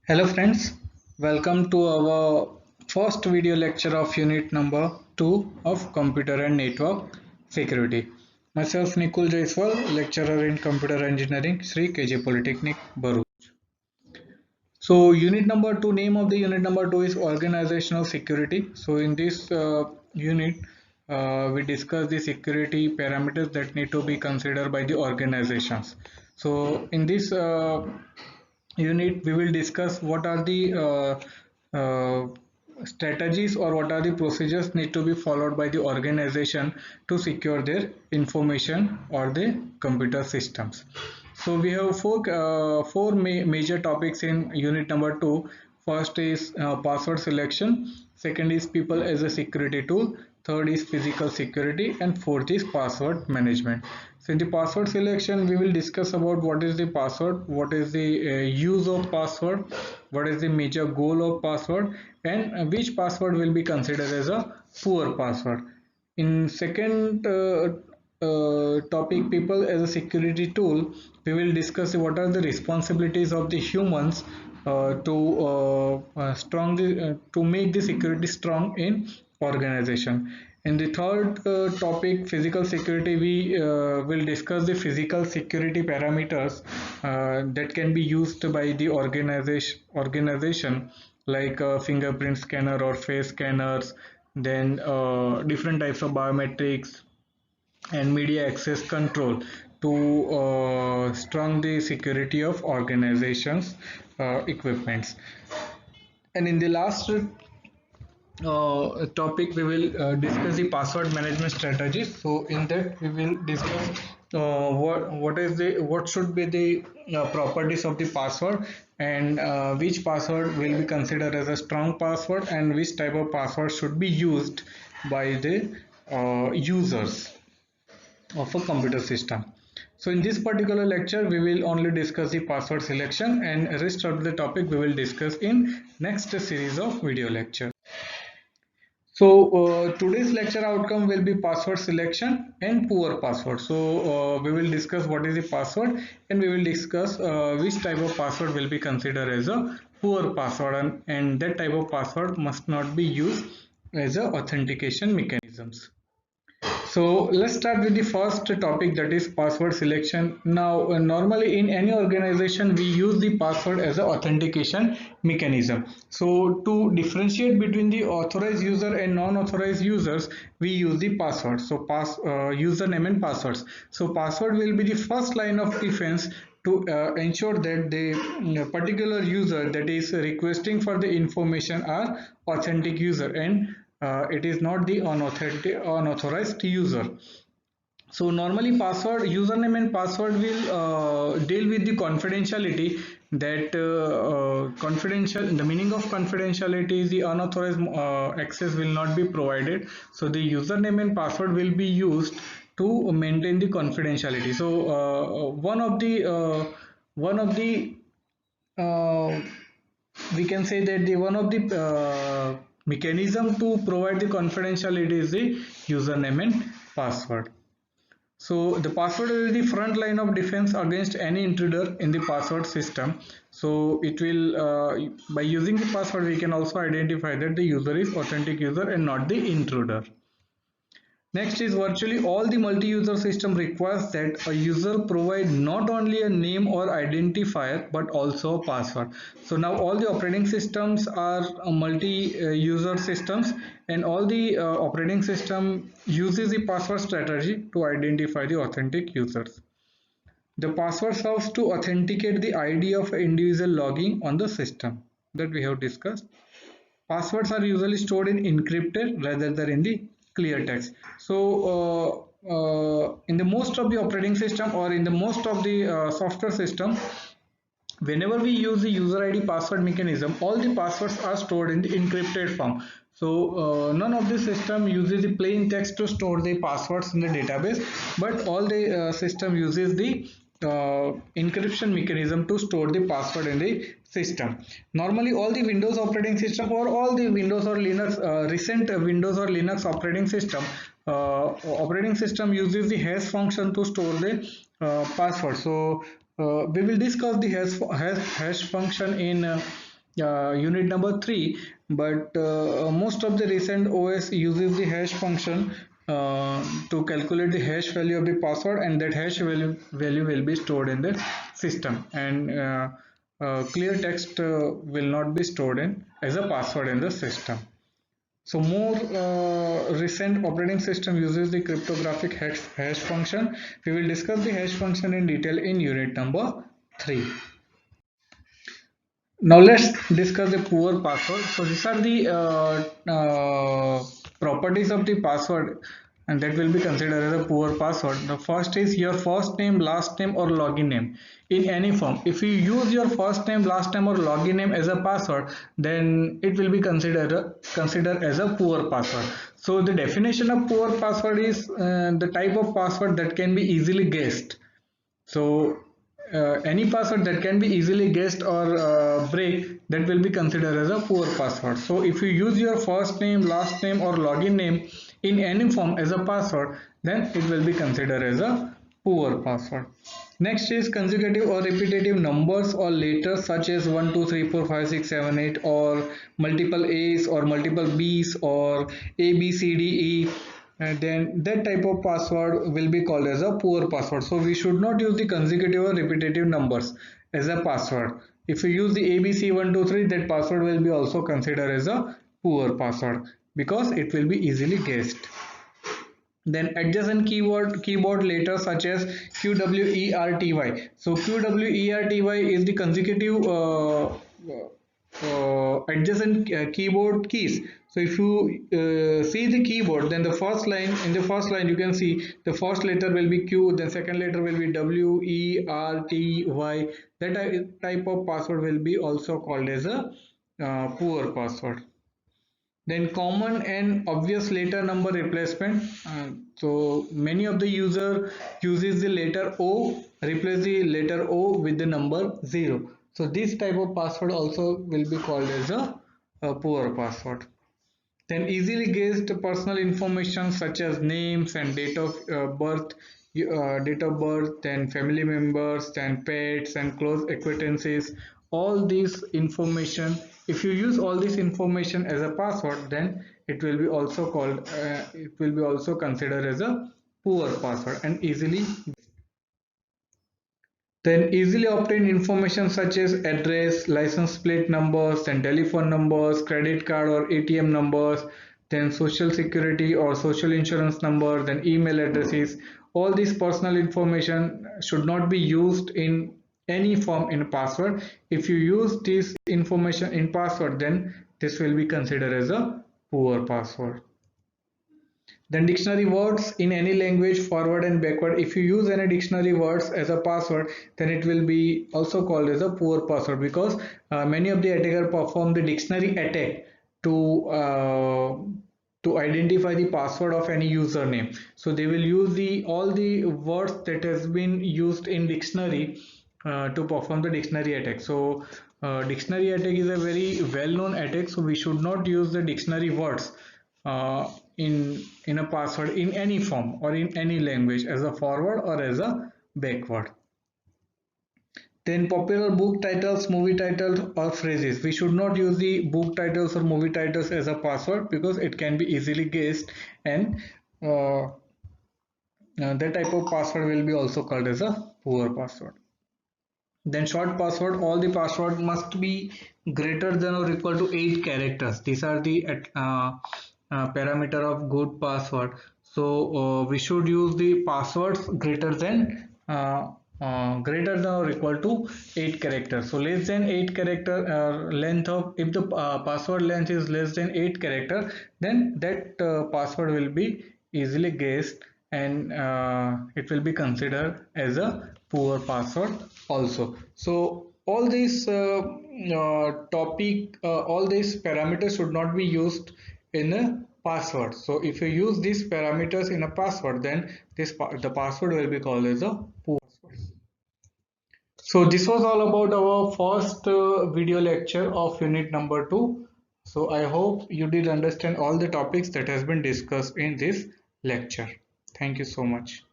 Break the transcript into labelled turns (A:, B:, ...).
A: Hello friends, welcome to our first video lecture of unit number 2 of Computer and Network Security. Myself Nikul Jaiswal, lecturer in Computer Engineering, Sri KJ Polytechnic, Bharuch. So unit number 2, name of the unit number 2 is Organizational Security. So in this unit, we discuss the security parameters that need to be considered by the organizations. So in this unit we will discuss what are the strategies or what are the procedures need to be followed by the organization to secure their information or the computer systems. So we have four major topics in unit number 2. First is password selection, second is people as a security tool, third is physical security, and fourth is password management. So in the password selection, we will discuss about what is the password, what is the use of password, what is the major goal of password, and which password will be considered as a poor password. In second topic, people as a security tool, we will discuss what are the responsibilities of the humans to make the security strong in organization. In the third topic, physical security, we will discuss the physical security parameters that can be used by the organization like fingerprint scanner or face scanners, then different types of biometrics and media access control to strong the security of organizations equipments. And in the last topic we will discuss the password management strategies. So in that we will discuss what should be the properties of the password, and which password will be considered as a strong password and which type of password should be used by the users of a computer system. So in this particular lecture we will only discuss the password selection, and rest of the topic we will discuss in next series of video lecture. So today's lecture outcome will be password selection and poor password. So we will discuss what is the password, and we will discuss which type of password will be considered as a poor password, and that type of password must not be used as a authentication mechanisms. So let's start with the first topic, that is password selection. Now, normally in any organization, we use the password as an authentication mechanism. So to differentiate between the authorized user and non-authorized users, we use the password. So username and passwords. So password will be the first line of defense to ensure that the particular user that is requesting for the information are authentic user, and it is not the unauthorized user. So normally password, username and password will deal with the confidentiality, that confidential, the meaning of confidentiality is the unauthorized access will not be provided. So the username and password will be used to maintain the confidentiality. So one of the uh, we can say that the one of the mechanism to provide the confidentiality is the username and password. So the password is the front line of defense against any intruder in the password system. So it will by using the password we can also identify that the user is authentic user and not the intruder. Next is virtually all the multi-user system requires that a user provide not only a name or identifier but also a password. So now all the operating systems are multi-user systems, and all the operating system uses the password strategy to identify the authentic users. The password serves to authenticate the ID of individual logging on the system that we have discussed. Passwords are usually stored in encrypted rather than in the clear text. So in the most of the operating system or in the most of the software system, whenever we use the user ID password mechanism, all the passwords are stored in the encrypted form. So none of the system uses the plain text to store the passwords in the database, but all the system uses the encryption mechanism to store the password in the system. Normally all the Windows operating system or all the Windows or Linux recent Windows or Linux operating system uses the hash function to store the password. So we will discuss the hash function in unit number 3, but most of the recent OS uses the hash function to calculate the hash value of the password, and that hash value will be stored in the system, and clear text will not be stored in as a password in the system. So more recent operating system uses the cryptographic hash function. We will discuss the hash function in detail in unit number 3. Now let's discuss the poor password. So these are the properties of the password, and that will be considered as a poor password. The first is your first name, last name or login name in any form. If you use your first name, last name or login name as a password, then it will be considered as a poor password. So the definition of poor password is the type of password that can be easily guessed. So any password that can be easily guessed or break, that will be considered as a poor password. So if you use your first name, last name or login name in any form as a password, then it will be considered as a poor password. Next is consecutive or repetitive numbers or letters such as 1 2 3 4 5 6 7 8, or multiple A's or multiple B's, or A B C D E, and then that type of password will be called as a poor password. So we should not use the consecutive or repetitive numbers as a password. If you use the ABC123, that password will be also considered as a poor password because it will be easily guessed. Then adjacent keyboard letters such as QWERTY. So QWERTY is the consecutive adjacent keyboard keys. So if you see the keyboard, then the first line you can see the first letter will be Q, then second letter will be WERTY. That type of password will be also called as a poor password. Then common and obvious letter number replacement. So many of the user uses the letter O, replace the letter O with the number 0. So this type of password also will be called as a poor password. Then easily guessed personal information such as names and date of birth, then family members, then pets and close acquaintances. All these information, if you use all this information as a password, then it will be also considered as a poor password and easily. Then easily obtained information such as address, license plate numbers, and telephone numbers, credit card or ATM numbers, then social security or social insurance number, then email addresses. All this personal information should not be used in any form in a password. If you use this information in password, then this will be considered as a poor password. Then dictionary words in any language, forward and backward. If you use any dictionary words as a password, then it will be also called as a poor password because many of the attackers perform the dictionary attack to identify the password of any username. So they will use all the words that has been used in dictionary to perform the dictionary attack. So dictionary attack is a very well-known attack. So we should not use the dictionary words uh, in a password in any form or in any language as a forward or as a backward. Then popular book titles, movie titles or phrases. We should not use the book titles or movie titles as a password because it can be easily guessed, and that type of password will be also called as a poor password. Then short password, all the password must be greater than or equal to 8 characters. These are the parameter of good password. So we should use the passwords greater than or equal to 8 characters. So less than 8 character length of, if the password length is less than 8 character, then that password will be easily guessed, and it will be considered as a poor password also. So all these all these parameters should not be used in a password. So if you use these parameters in a password, then the password will be called as a poor password. So this was all about our first video lecture of unit number 2. So I hope you did understand all the topics that has been discussed in this lecture. Thank you so much.